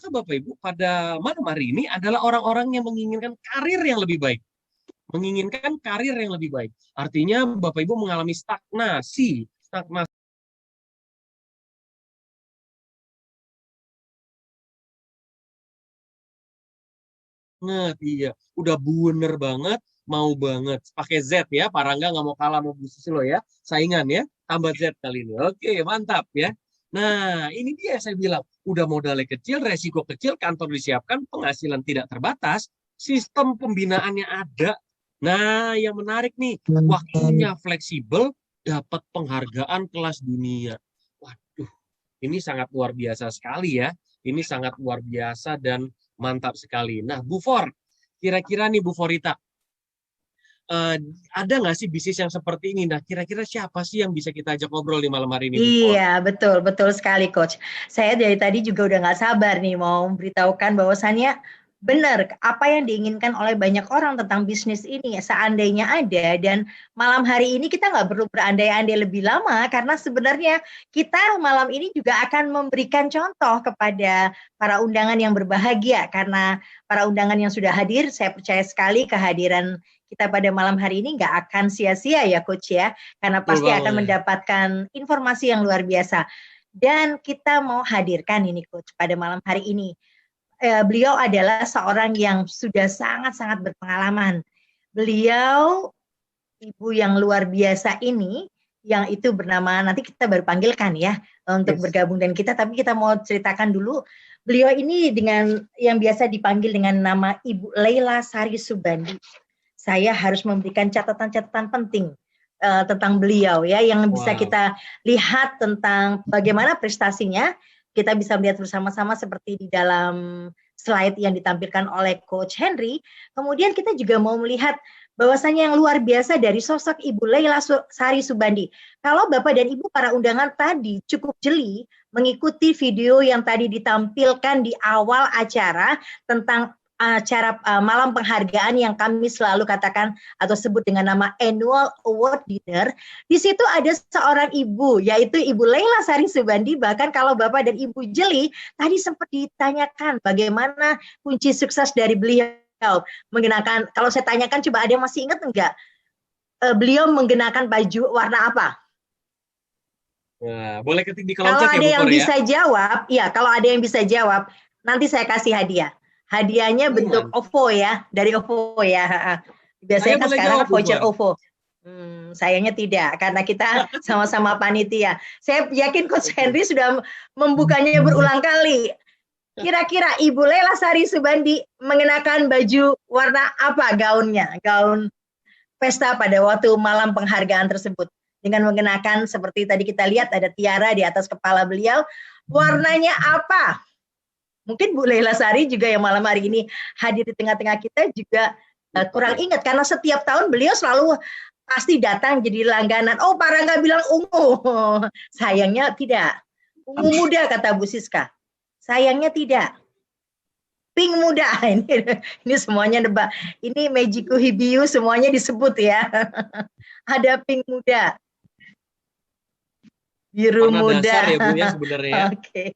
Bapak Ibu pada malam hari ini adalah orang-orang yang menginginkan karir yang lebih baik. Menginginkan karir yang lebih baik. Artinya Bapak Ibu mengalami stagnasi. Stagnasi. Iya. Udah bener banget, mau banget. Pakai Z ya, Pak Rangga nggak mau kalah sama Bu Susilo ya. Saingan ya, tambah Z kali ini. Oke, mantap ya. Nah, ini dia yang saya bilang. Udah modalnya kecil, resiko kecil, kantor disiapkan, penghasilan tidak terbatas, sistem pembinaannya ada. Nah, yang menarik nih, waktunya fleksibel, dapat penghargaan kelas dunia. Waduh, ini sangat luar biasa sekali ya. Ini sangat luar biasa dan mantap sekali. Nah, Bu For, kira-kira nih Bu Forita, eh, ada nggak sih bisnis yang seperti ini? Nah, kira-kira siapa sih yang bisa kita ajak ngobrol di malam hari ini, Bu For? Iya, betul, betul sekali, Coach. Saya dari tadi juga udah nggak sabar nih mau memberitahukan bahwasannya benar apa yang diinginkan oleh banyak orang tentang bisnis ini. Seandainya ada, dan malam hari ini kita nggak perlu berandai-andai lebih lama, karena sebenarnya kita malam ini juga akan memberikan contoh kepada para undangan yang berbahagia, karena para undangan yang sudah hadir, saya percaya sekali kehadiran kita pada malam hari ini nggak akan sia-sia ya, Coach ya, karena Betul pasti akan banget. mendapatkan informasi yang luar biasa. Dan kita mau hadirkan ini, Coach, pada malam hari ini. Beliau adalah seorang yang sudah sangat-sangat berpengalaman. Beliau ibu yang luar biasa ini, yang itu bernama, nanti kita baru panggilkan ya untuk Yes. bergabung dengan kita, tapi kita mau ceritakan dulu, beliau ini dengan yang biasa dipanggil dengan nama Ibu Leila Sari Subandi. Saya harus memberikan catatan-catatan penting tentang beliau ya, yang bisa Wow. kita lihat tentang bagaimana prestasinya. Kita bisa melihat bersama-sama seperti di dalam slide yang ditampilkan oleh Coach Henry. Kemudian kita juga mau melihat bahwasanya yang luar biasa dari sosok Ibu Leila Sari Subandi. Kalau Bapak dan Ibu para undangan tadi cukup jeli mengikuti video yang tadi ditampilkan di awal acara tentang acara malam penghargaan yang kami selalu katakan atau sebut dengan nama Annual Award Dinner. Di situ ada seorang ibu, yaitu Ibu Leila Sari Subandi. Bahkan kalau Bapak dan Ibu jeli, tadi sempat ditanyakan bagaimana kunci sukses dari beliau mengenakan, kalau saya tanyakan, coba ada yang masih ingat enggak? Beliau menggunakan baju warna apa? Nah, boleh ketik di kolom Kalau chat ya, ada Bu yang For ya? bisa jawab, ya kalau ada yang bisa jawab, nanti saya kasih hadiah. Hadiahnya bentuk Mantap. OVO ya, dari OVO ya. Saya Biasanya kan boleh sekarang jawab, kan Bu voucher For. OVO. Sayangnya tidak, karena kita sama-sama panitia. Saya yakin Coach Oke. Henry sudah membukanya berulang kali. Kira-kira Ibu Lela Sari Subandi mengenakan baju warna apa gaunnya? Gaun pesta pada waktu malam penghargaan tersebut. Dengan mengenakan seperti tadi kita lihat ada tiara di atas kepala beliau. Warnanya apa? Mungkin Bu Leila Sari juga yang malam hari ini hadir di tengah-tengah kita juga Lupa kurang ya. ingat, karena setiap tahun beliau selalu pasti datang jadi langganan. Oh, para nggak bilang ungu. Sayangnya tidak. Ungu muda kata Bu Siska. Sayangnya tidak. Pink muda. Ini semuanya nebak. Ini Mejiku Hibiu semuanya disebut ya. Ada pink muda, biru Warna dasar muda. ya, Bu ya sebenarnya ya. Oke.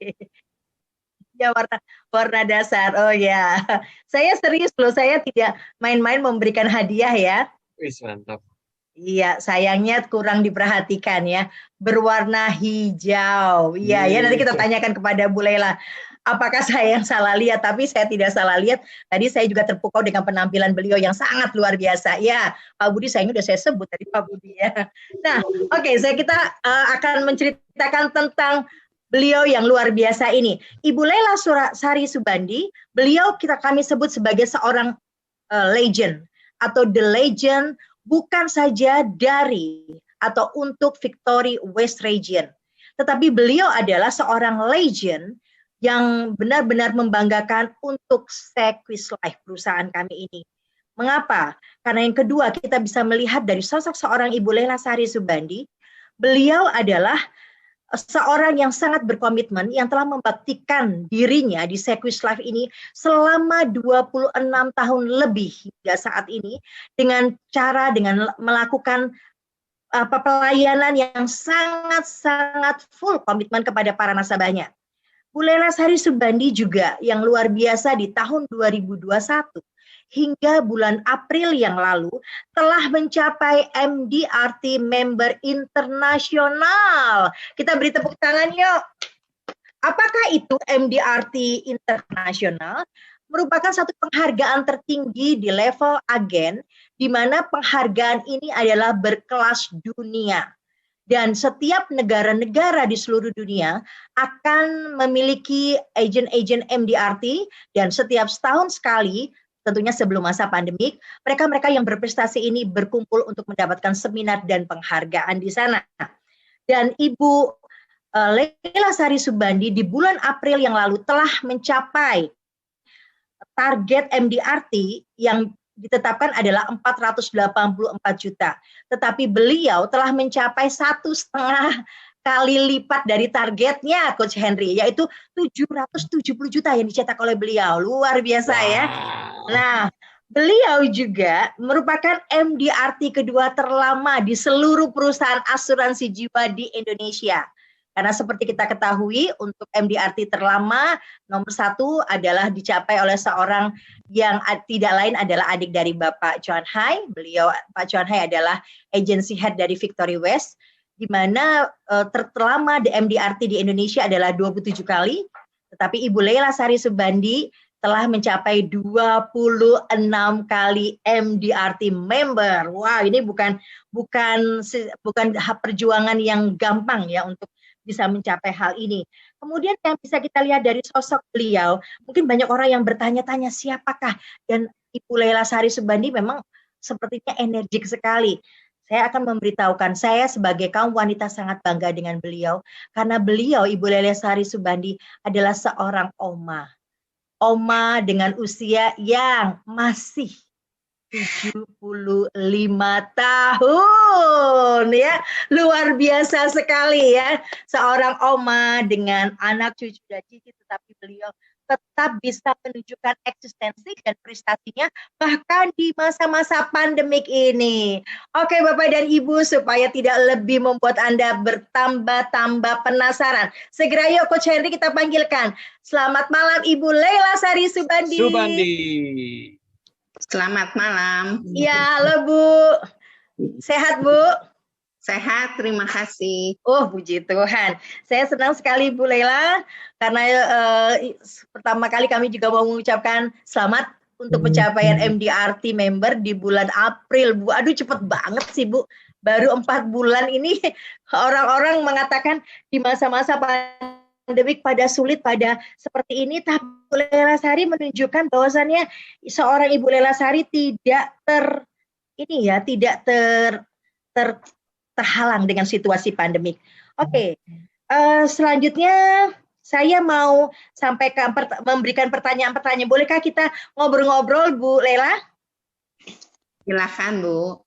Ya, warna warna dasar. Oh ya. Saya serius loh, saya tidak main-main memberikan hadiah ya. Wis, mantap. Iya, sayangnya kurang diperhatikan ya. Berwarna hijau. Iya, ya nanti kita tanyakan kepada Bu Lela. Apakah saya yang salah lihat? Tapi saya tidak salah lihat. Tadi saya juga terpukau dengan penampilan beliau yang sangat luar biasa. Ya, Pak Budi sayangnya sudah saya sebut tadi Pak Budi ya. Nah, oke, kita akan menceritakan tentang beliau yang luar biasa ini. Ibu Lela Sari Subandi, beliau kami sebut sebagai seorang legend atau the legend, bukan saja dari atau untuk Victory West Region, tetapi beliau adalah seorang legend yang benar-benar membanggakan untuk Sequis Life, perusahaan kami ini. Mengapa? Karena yang kedua, kita bisa melihat dari sosok seorang Ibu Lela Sari Subandi, beliau adalah seorang yang sangat berkomitmen yang telah membaktikan dirinya di Sequis Life ini selama 26 tahun lebih hingga saat ini, dengan melakukan pelayanan yang sangat-sangat full komitmen kepada para nasabahnya. Bu Lela Sari Subandi juga yang luar biasa di tahun 2021 hingga bulan April yang lalu telah mencapai MDRT member internasional. Kita beri tepuk tangan yuk. Apakah itu MDRT internasional? Merupakan satu penghargaan tertinggi di level agen, di mana penghargaan ini adalah berkelas dunia. Dan setiap negara-negara di seluruh dunia akan memiliki agen-agen MDRT, dan setiap setahun sekali, tentunya sebelum masa pandemik, mereka-mereka yang berprestasi ini berkumpul untuk mendapatkan seminar dan penghargaan di sana. Dan Ibu Lela Sari Subandi di bulan April yang lalu telah mencapai target MDRT yang ditetapkan adalah 484 juta. Tetapi beliau telah mencapai 1,5 kali lipat dari targetnya Coach Henry, yaitu 770 juta yang dicetak oleh beliau. Luar biasa ya. Nah, beliau juga merupakan MDRT kedua terlama di seluruh perusahaan asuransi jiwa di Indonesia. Karena seperti kita ketahui, untuk MDRT terlama, nomor 1 adalah dicapai oleh seorang yang tidak lain adalah adik dari Bapak Chuan Hai. Beliau, Pak Chuan Hai adalah agency head dari Victory West, di mana terlama di MDRT di Indonesia adalah 27 kali, tetapi Ibu Lela Sari Subandi telah mencapai 26 kali MDRT member. Wah, ini bukan perjuangan yang gampang ya untuk bisa mencapai hal ini. Kemudian yang bisa kita lihat dari sosok beliau, mungkin banyak orang yang bertanya-tanya siapakah, dan Ibu Lela Sari Subandi memang sepertinya energik sekali. Saya akan memberitahukan, saya sebagai kaum wanita sangat bangga dengan beliau, karena beliau, Ibu Lela Sari Subandi, adalah seorang oma. Oma dengan usia yang masih 75 tahun ya, luar biasa sekali ya, seorang oma dengan anak cucu dan cicit, tetapi beliau tetap bisa menunjukkan eksistensi dan prestasinya bahkan di masa-masa pandemik ini. Oke Bapak dan Ibu, supaya tidak lebih membuat Anda bertambah-tambah penasaran, segera yuk Coach Henry kita panggilkan. Selamat malam Ibu Lela Sari Subandi. Selamat malam. Ya, halo Bu. Sehat Bu? Sehat, terima kasih. Oh, puji Tuhan. Saya senang sekali Bu Lela, karena pertama kali kami juga mau mengucapkan selamat untuk pencapaian MDRT member di bulan April Bu. Aduh, cepet banget sih Bu. Baru 4 bulan ini orang-orang mengatakan di masa-masa pandemik pada sulit, pada seperti ini, tapi Ibu Lela Sari menunjukkan bahwasannya seorang Ibu Lela Sari tidak terhalang dengan situasi pandemik. Oke. Selanjutnya saya mau memberikan pertanyaan-pertanyaan. Bolehkah kita ngobrol-ngobrol Bu Lela? Silakan Bu.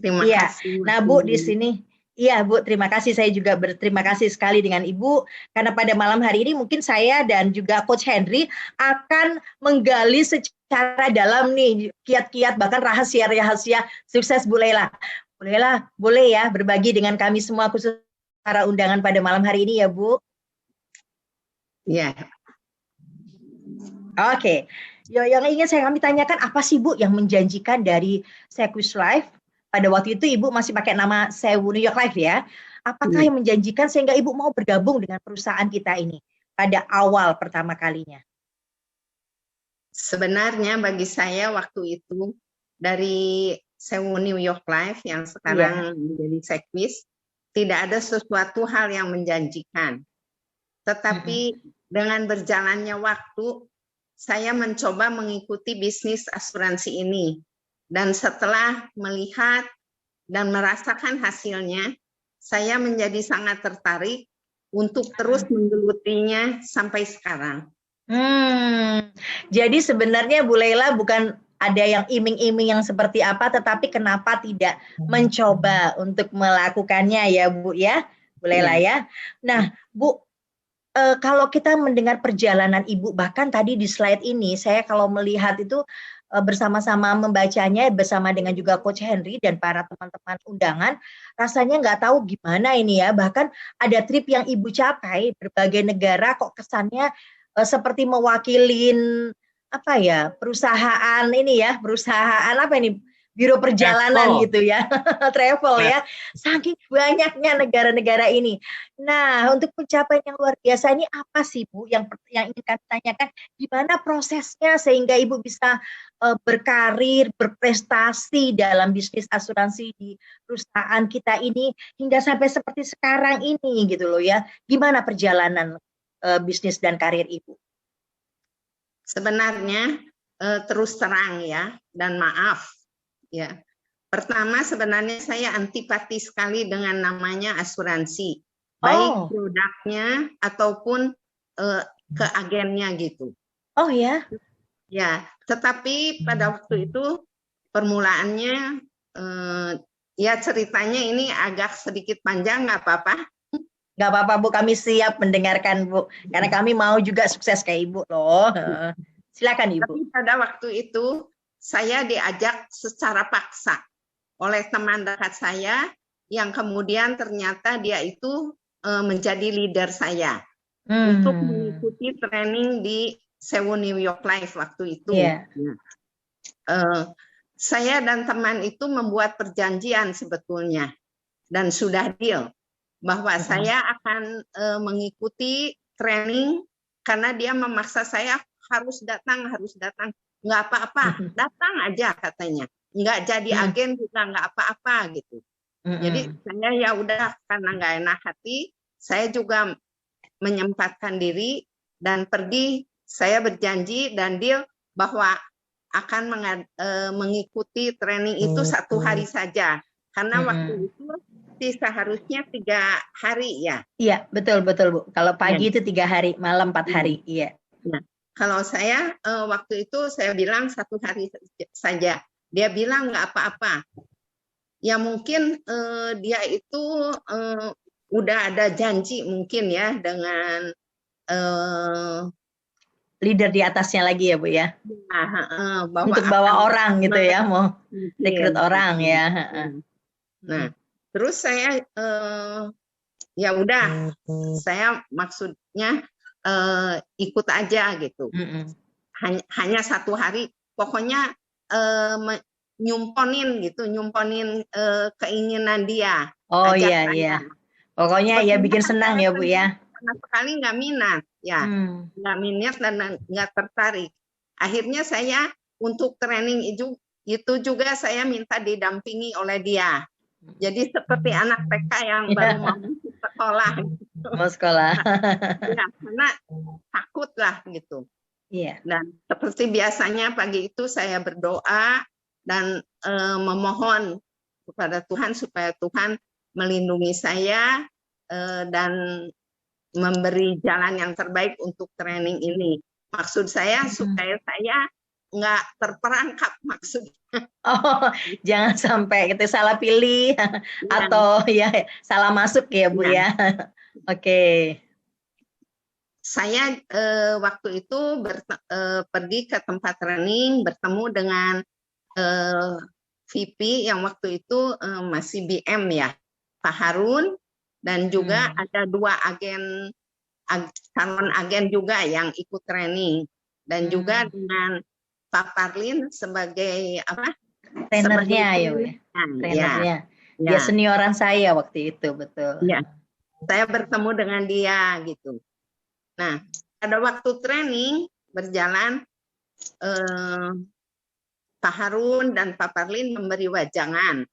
Terima kasih. Nah Bu di sini. Iya Bu, terima kasih. Saya juga berterima kasih sekali dengan Ibu, karena pada malam hari ini mungkin saya dan juga Coach Henry akan menggali secara dalam nih kiat-kiat bahkan rahasia-rahasia sukses Bu Lela. Bu Lela, boleh ya berbagi dengan kami semua khusus para undangan pada malam hari ini ya Bu? Iya. Oke. Yang ingin kami tanyakan, apa sih Bu yang menjanjikan dari Sequis Life? Pada waktu itu Ibu masih pakai nama Sewu New York Life ya. Apakah yang menjanjikan sehingga Ibu mau bergabung dengan perusahaan kita ini pada awal pertama kalinya? Sebenarnya bagi saya waktu itu dari Sewu New York Life yang sekarang menjadi Sequis, tidak ada sesuatu hal yang menjanjikan. Tetapi dengan berjalannya waktu, saya mencoba mengikuti bisnis asuransi ini. Dan setelah melihat dan merasakan hasilnya, saya menjadi sangat tertarik untuk terus menggelutinya sampai sekarang. Jadi sebenarnya Bu Lela bukan ada yang iming-iming yang seperti apa, tetapi kenapa tidak mencoba untuk melakukannya ya Bu ya, Bu Lela ya. Nah Bu, kalau kita mendengar perjalanan Ibu, bahkan tadi di slide ini saya kalau melihat itu bersama-sama membacanya bersama dengan juga Coach Henry dan para teman-teman undangan, rasanya nggak tahu gimana ini ya. Bahkan ada trip yang Ibu capai berbagai negara kok kesannya seperti mewakilin apa ya, perusahaan ini ya, perusahaan apa ini, biro perjalanan Travel. gitu ya, travel ya, saking banyaknya negara-negara ini. Nah, untuk pencapaian yang luar biasa ini apa sih Bu yang ingin kami tanyakan, gimana prosesnya sehingga Ibu bisa berkarir, berprestasi dalam bisnis asuransi di perusahaan kita ini hingga sampai seperti sekarang ini gitu loh ya. Gimana perjalanan bisnis dan karir Ibu? Sebenarnya terus terang ya, dan maaf ya. Pertama sebenarnya saya antipati sekali dengan namanya asuransi, baik produknya ataupun ke agennya gitu. Oh ya? Ya, tetapi pada waktu itu permulaannya ya ceritanya ini agak sedikit panjang, nggak apa-apa. Nggak apa-apa Bu, kami siap mendengarkan Bu, karena kami mau juga sukses kayak Ibu loh. Silakan Ibu. Tapi pada waktu itu saya diajak secara paksa oleh teman dekat saya yang kemudian ternyata dia itu menjadi leader saya untuk mengikuti training di Seoul New York Life waktu itu. Yeah. Saya dan teman itu membuat perjanjian sebetulnya dan sudah deal bahwa saya akan mengikuti training karena dia memaksa saya harus datang. Nggak apa-apa, datang aja katanya. Nggak jadi agen juga nggak apa-apa gitu. Jadi saya ya udah, karena nggak enak hati, saya juga menyempatkan diri dan pergi. Saya berjanji dan deal bahwa akan mengikuti training itu 1 hari saja. Karena waktu itu seharusnya 3 hari ya. Iya, betul Bu. Kalau pagi itu 3 hari, malam 4 hari. Iya. Nah, kalau saya waktu itu saya bilang 1 hari saja. Dia bilang nggak apa-apa. Ya mungkin dia itu udah ada janji mungkin ya dengan leader di atasnya lagi ya Bu ya. Bahwa untuk bawa orang gitu ya, mau rekrut orang ya. Nah, terus saya ya udah, saya maksudnya ikut aja gitu. Hanya 1 hari, pokoknya nyumponin keinginan dia. Oh iya. Pokoknya ya bikin senang ya Bu ya. Sama sekali nggak minat ya, nggak minat dan nggak tertarik. Akhirnya saya untuk training itu juga saya minta didampingi oleh dia. Jadi seperti anak TK yang baru mau sekolah. Mau sekolah. Ya, karena takut lah gitu. Iya. Dan seperti biasanya pagi itu saya berdoa dan memohon kepada Tuhan supaya Tuhan melindungi saya dan memberi jalan yang terbaik untuk training ini. Maksud saya supaya saya nggak terperangkap maksudnya. Oh, jangan sampai kita salah pilih atau ya salah masuk ya Bu ya. Oke. Saya waktu itu pergi ke tempat training, bertemu dengan VP yang waktu itu masih BM ya, Pak Harun, dan juga ada 2 calon agen juga yang ikut training, dan juga dengan Pak Parlin sebagai apa? Trainernya ya Bu ya. Trainernya. Dia senioran saya waktu itu, betul. Ya. Saya bertemu dengan dia gitu. Nah, pada waktu training berjalan, Pak Harun dan Pak Parlin memberi wajangan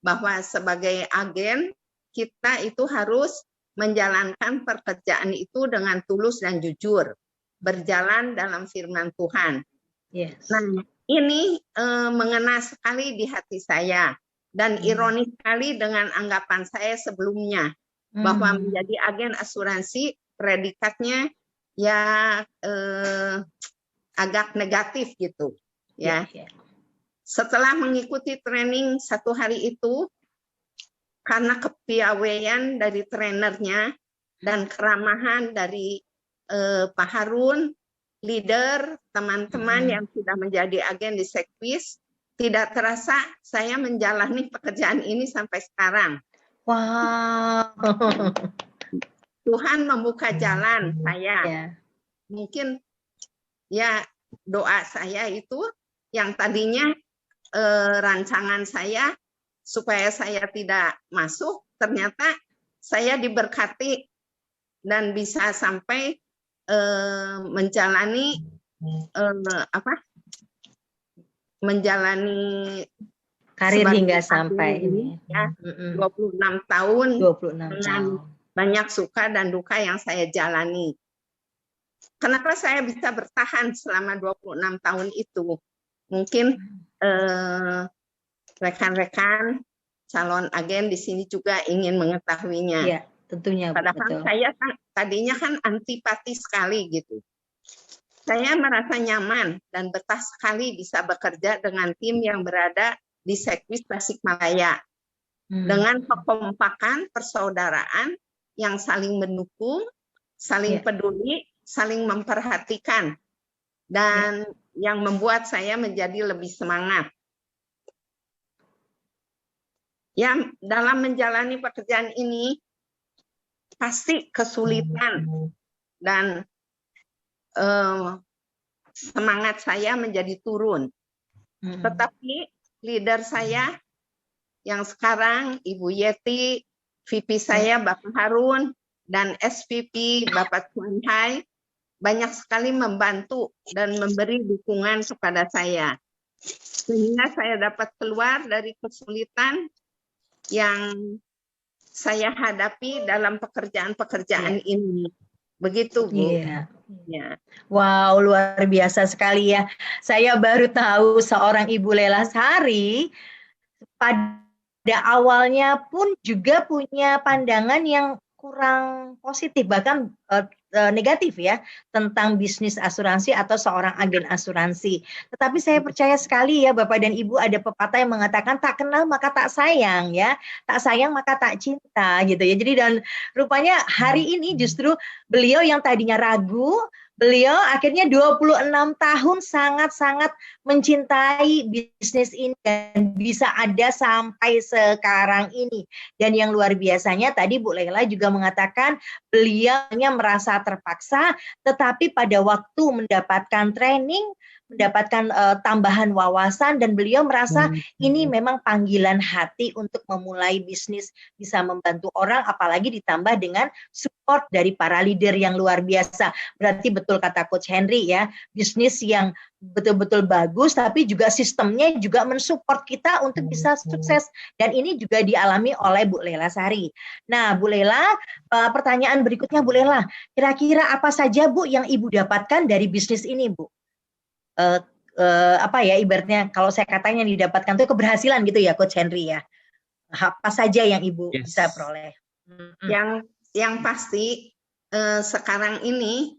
bahwa sebagai agen kita itu harus menjalankan pekerjaan itu dengan tulus dan jujur, berjalan dalam firman Tuhan. Yes. Nah, ini mengena sekali di hati saya dan ironis sekali dengan anggapan saya sebelumnya bahwa menjadi agen asuransi predikatnya ya agak negatif gitu ya. Setelah mengikuti training 1 hari itu, karena kepiawaian dari trainernya dan keramahan dari Pak Harun, leader, teman-teman yang sudah menjadi agen di Sekwis, tidak terasa saya menjalani pekerjaan ini sampai sekarang. Wow. Tuhan membuka jalan saya. Ya. Mungkin ya doa saya itu yang tadinya rancangan saya supaya saya tidak masuk, ternyata saya diberkati dan bisa sampai menjalani menjalani Karir sebagai hingga agen sampai ini. ya, 26 tahun 26 dengan tahun. banyak suka dan duka yang saya jalani. Kenapa saya bisa bertahan selama 26 tahun itu? Mungkin rekan-rekan calon agen di sini juga ingin mengetahuinya. Iya, tentunya. Padahal betul. saya tadinya kan antipati sekali gitu. Saya merasa nyaman dan betah sekali bisa bekerja dengan tim yang berada di Sekwis Tasikmalaya. Dengan kekompakan, persaudaraan yang saling mendukung, saling peduli, saling memperhatikan. Dan yang membuat saya menjadi lebih semangat. Ya, dalam menjalani pekerjaan ini pasti kesulitan dan semangat saya menjadi turun. Tetapi leader saya yang sekarang Ibu Yeti, VP saya Bapak Harun, dan SVP Bapak Tuan Hai banyak sekali membantu dan memberi dukungan kepada saya. Sehingga saya dapat keluar dari kesulitan yang saya hadapi dalam pekerjaan-pekerjaan ini. Begitu, Bu. Iya. Ya. Wow, luar biasa sekali ya. Saya baru tahu seorang Ibu Lela Sari pada awalnya pun juga punya pandangan yang kurang positif, bahkan negatif ya, tentang bisnis asuransi atau seorang agen asuransi. Tetapi saya percaya sekali ya Bapak dan Ibu, ada pepatah yang mengatakan tak kenal maka tak sayang ya, tak sayang maka tak cinta gitu ya. Jadi dan rupanya hari ini justru beliau yang tadinya ragu, beliau akhirnya 26 tahun sangat-sangat mencintai bisnis ini dan bisa ada sampai sekarang ini. Dan yang luar biasanya tadi Bu Lela juga mengatakan beliau merasa terpaksa, tetapi pada waktu mendapatkan training, mendapatkan tambahan wawasan, dan beliau merasa ini memang panggilan hati untuk memulai bisnis, bisa membantu orang, apalagi ditambah dengan support dari para leader yang luar biasa. Berarti betul kata Coach Henry ya, bisnis yang betul-betul bagus, tapi juga sistemnya juga mensupport kita untuk bisa sukses. Dan ini juga dialami oleh Bu Lela Sari. Nah, Bu Lela, pertanyaan berikutnya Bu Lela, kira-kira apa saja Bu yang Ibu dapatkan dari bisnis ini, Bu? Apa ya ibaratnya kalau saya katanya didapatkan itu keberhasilan gitu ya Coach Henry ya. Apa saja yang Ibu bisa peroleh? Yang pasti sekarang ini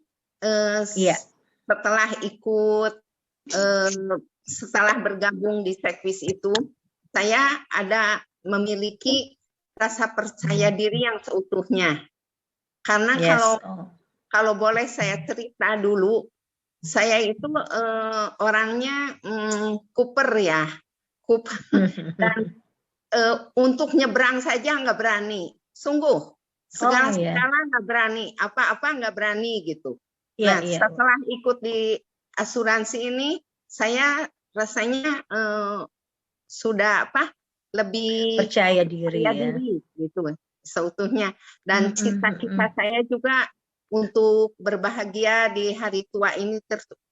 setelah ikut setelah bergabung di Sekwis itu, saya ada memiliki rasa percaya diri yang seutuhnya. Karena kalau boleh saya cerita dulu, saya itu orangnya kuper ya, dan untuk nyebrang saja nggak berani, sungguh segala nggak berani, apa-apa nggak berani gitu. Nah, setelah ikut di asuransi ini, saya rasanya sudah lebih percaya diri gitu seutuhnya. Dan cita-cita saya juga untuk berbahagia di hari tua ini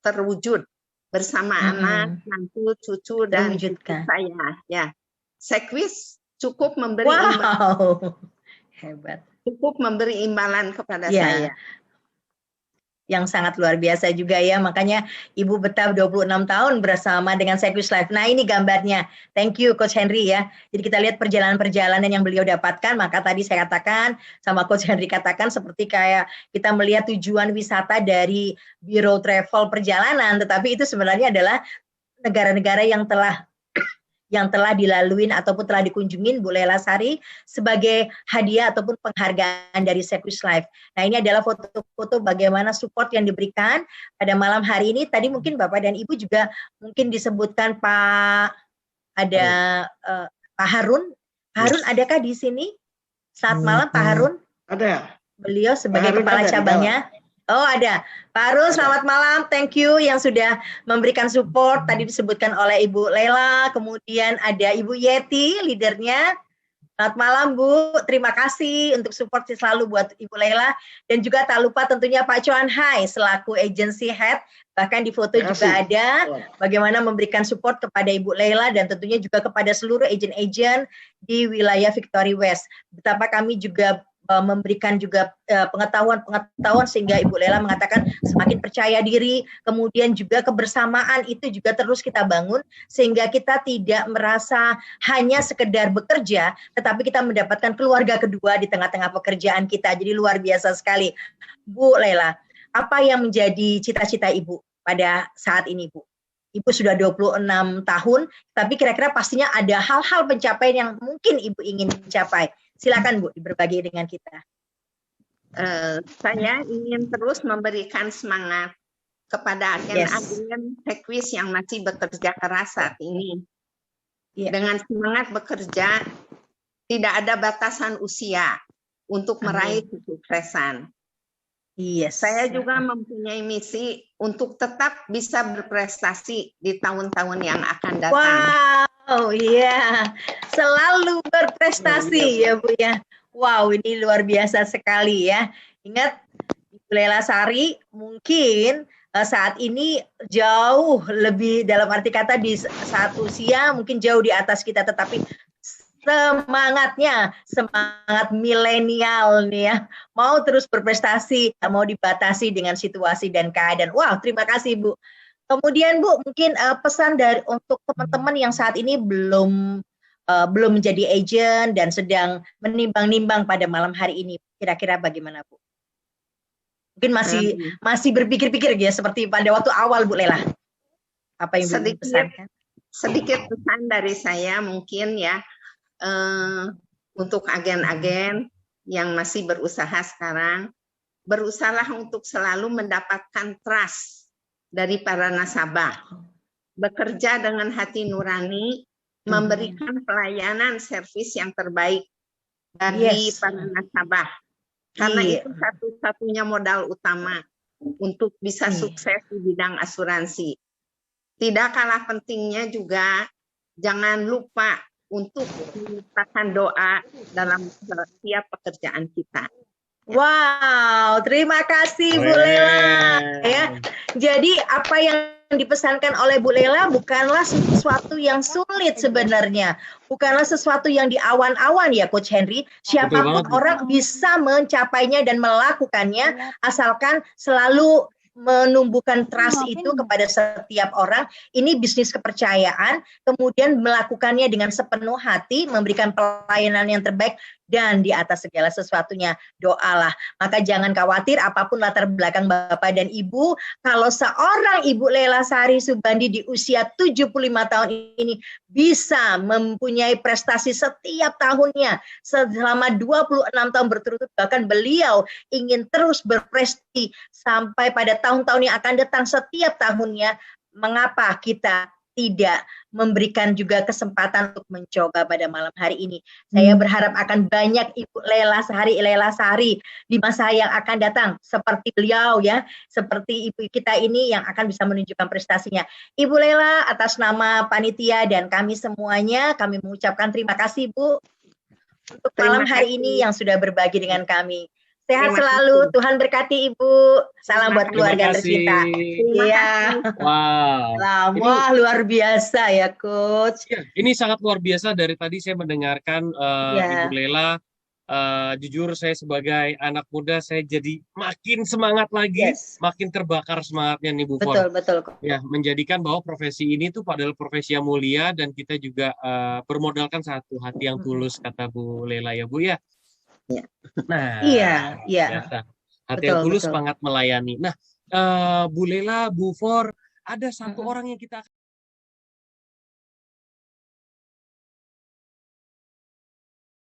terwujud bersama anak, mantu, cucu, dan cucu saya. Ya, Sekwis cukup memberi hebat, cukup memberi imbalan kepada saya. Yang sangat luar biasa juga ya, makanya Ibu betah 26 tahun bersama dengan Sekwis Life. Nah ini gambarnya, thank you Coach Henry ya. Jadi kita lihat perjalanan-perjalanan yang beliau dapatkan, maka tadi saya katakan, sama Coach Henry katakan seperti kayak kita melihat tujuan wisata dari Biro Travel Perjalanan, tetapi itu sebenarnya adalah negara-negara yang telah yang telah dilaluin ataupun telah dikunjungin Bu Lela Sari sebagai hadiah ataupun penghargaan dari Sekwis Life. Nah, ini adalah foto-foto bagaimana support yang diberikan pada malam hari ini. Tadi mungkin Bapak dan Ibu juga mungkin disebutkan ada Pak Harun. Harun adakah di sini? Saat malam Pak Harun? Ada. Beliau sebagai kepala cabangnya. Oh, ada. Pak Harun, selamat malam. Thank you yang sudah memberikan support. Tadi disebutkan oleh Ibu Lela, kemudian ada Ibu Yeti, leadernya. Selamat malam, Bu. Terima kasih untuk support selalu buat Ibu Lela. Dan juga tak lupa tentunya Pak Chuan Hai selaku agency head. Bahkan di foto juga ada bagaimana memberikan support kepada Ibu Lela dan tentunya juga kepada seluruh agent-agent di wilayah Victory West. Betapa kami juga memberikan juga pengetahuan sehingga Ibu Lela mengatakan semakin percaya diri, kemudian juga kebersamaan itu juga terus kita bangun sehingga kita tidak merasa hanya sekedar bekerja, tetapi kita mendapatkan keluarga kedua di tengah-tengah pekerjaan kita. Jadi luar biasa sekali. Bu Lela, apa yang menjadi cita-cita Ibu pada saat ini, Bu? Ibu sudah 26 tahun, tapi kira-kira pastinya ada hal-hal pencapaian yang mungkin Ibu ingin capai. Silakan Bu, berbagi dengan kita. Saya ingin terus memberikan semangat kepada agen-agen Sekwis yang masih bekerja keras saat ini. Dengan semangat bekerja, tidak ada batasan usia untuk meraih kesuksesan. Saya juga mempunyai misi untuk tetap bisa berprestasi di tahun-tahun yang akan datang. Wow, iya, selalu berprestasi ya Bu ya. Wow, ini luar biasa sekali ya. Ingat, Ibu Lela Sari mungkin saat ini jauh lebih, dalam arti kata di saat usia mungkin jauh di atas kita, tetapi semangat milenial nih ya, mau terus berprestasi, mau dibatasi dengan situasi dan keadaan. Wow, terima kasih Bu. Kemudian Bu, mungkin pesan untuk teman-teman yang saat ini belum menjadi agent dan sedang menimbang-nimbang pada malam hari ini, kira-kira bagaimana Bu? Mungkin masih berpikir-pikir ya seperti pada waktu awal Bu Lela. Apa yang Bu pesankan? Sedikit pesan dari saya mungkin ya. Untuk agen-agen yang masih berusaha sekarang, berusahalah untuk selalu mendapatkan trust dari para nasabah. Bekerja dengan hati nurani, memberikan pelayanan servis yang terbaik bagi para nasabah. Karena itu satu-satunya modal utama untuk bisa sukses di bidang asuransi. Tidak kalah pentingnya juga, jangan lupa untuk menyertakan doa dalam setiap pekerjaan kita. Wow, terima kasih Bu Lela. Ya, jadi apa yang dipesankan oleh Bu Lela bukanlah sesuatu yang sulit sebenarnya, bukanlah sesuatu yang di awan-awan ya Coach Henry. Siapapun orang bisa mencapainya dan melakukannya asalkan selalu menumbuhkan trust itu kepada setiap orang. Ini bisnis kepercayaan, kemudian melakukannya dengan sepenuh hati, memberikan pelayanan yang terbaik, dan di atas segala sesuatunya doalah. Maka jangan khawatir apapun latar belakang Bapak dan Ibu, kalau seorang Ibu Lela Sari Subandi di usia 75 tahun ini bisa mempunyai prestasi setiap tahunnya selama 26 tahun berturut-turut, bahkan beliau ingin terus berprestasi sampai pada tahun-tahun yang akan datang setiap tahunnya. Mengapa kita tidak memberikan juga kesempatan untuk mencoba pada malam hari ini? Saya berharap akan banyak Ibu Lela Sari di masa yang akan datang seperti beliau ya, seperti ibu kita ini yang akan bisa menunjukkan prestasinya. Ibu Lela, atas nama panitia dan kami semuanya, kami mengucapkan terima kasih Bu untuk malam hari ini yang sudah berbagi dengan kami. Sehat selalu, Tuhan berkati Ibu. Salam buat keluarga tercinta. Iya. Wow. Wah, luar biasa ya Coach. Ya, ini sangat luar biasa. Dari tadi saya mendengarkan Ibu Lela. Jujur saya sebagai anak muda saya jadi makin semangat lagi, makin terbakar semangatnya nih Bu For. Betul. Ya, menjadikan bahwa profesi ini tuh padahal profesi yang mulia dan kita juga bermodalkan satu hati yang tulus, kata Bu Lela ya Bu ya. Nah, biasa. Hati yang tulus, semangat melayani. Nah, Bu Lela, Bu For, ada satu orang yang kita